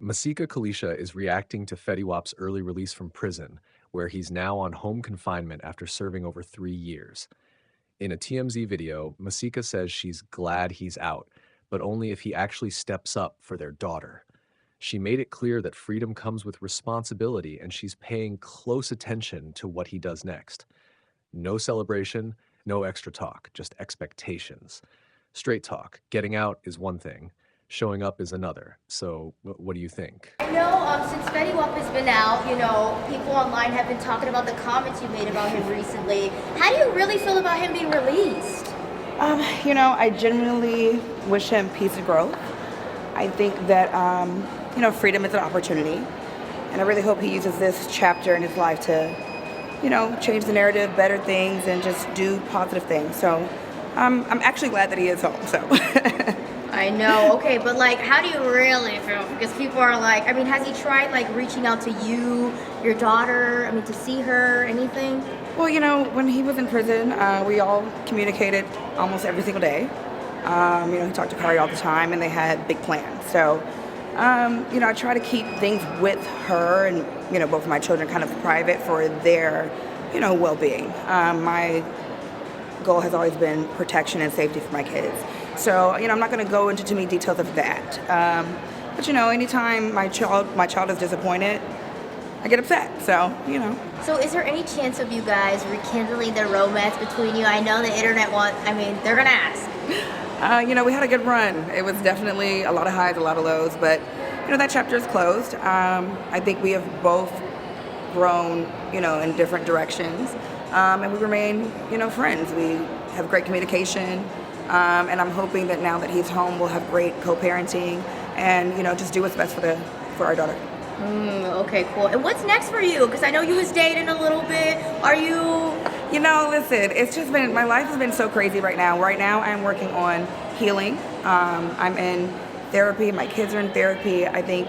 Masika Kalysha is reacting to Fetty Wap's early release from prison, where he's now on home confinement after serving over 3 years. In a TMZ video, Masika says she's glad he's out, but only if he actually steps up for their daughter. She made it clear that freedom comes with responsibility and she's paying close attention to what he does next. No celebration, no extra talk, just expectations. Straight talk, getting out is one thing, showing up is another. So, what do you think? I know since Fetty Wap has been out, people online have been talking about the comments you made about him recently. How do you really feel about him being released? I genuinely wish him peace and growth. I think that, freedom is an opportunity. And I really hope he uses this chapter in his life to, change the narrative, better things, and just do positive things. So I'm actually glad that he is home, so. I know, okay, but how do you really feel? Because people are has he tried reaching out to you, your daughter, to see her, anything? Well, when he was in prison, we all communicated almost every single day. He talked to Kari all the time, and they had big plans. So, I try to keep things with her and, both of my children kind of private for their, well-being. My goal has always been protection and safety for my kids. So, I'm not going to go into too many details of that. But, anytime my child is disappointed, I get upset. So, So is there any chance of you guys rekindling the romance between you? I know the internet they're going to ask. We had a good run. It was definitely a lot of highs, a lot of lows, but, that chapter is closed. I think we have both grown, in different directions, and we remain, friends. We have great communication, and I'm hoping that now that he's home, we'll have great co-parenting and, just do what's best for our daughter. Okay, cool. And what's next for you? Because I know you was dating a little bit. Are you... Listen, it's just been, my life has been so crazy right now. Right now, I'm working on healing. I'm in therapy. My kids are in therapy. I think,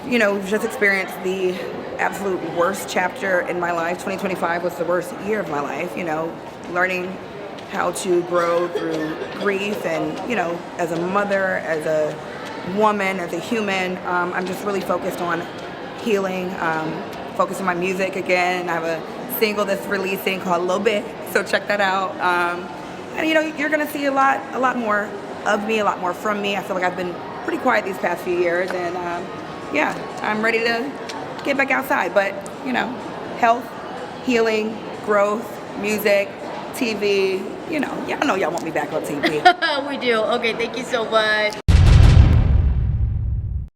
we've just experienced the absolute worst chapter in my life. 2025 was the worst year of my life, learning how to grow through grief and, as a mother, as a woman, as a human. I'm just really focused on healing, focused on my music again. I have a single that's releasing called Little Bit, so check that out. And you're gonna see a lot more of me, a lot more from me. I feel like I've been pretty quiet these past few years, and I'm ready to get back outside. But health, healing, growth, music, TV. Y'all know y'all want me back on TV. We do. Okay, thank you so much.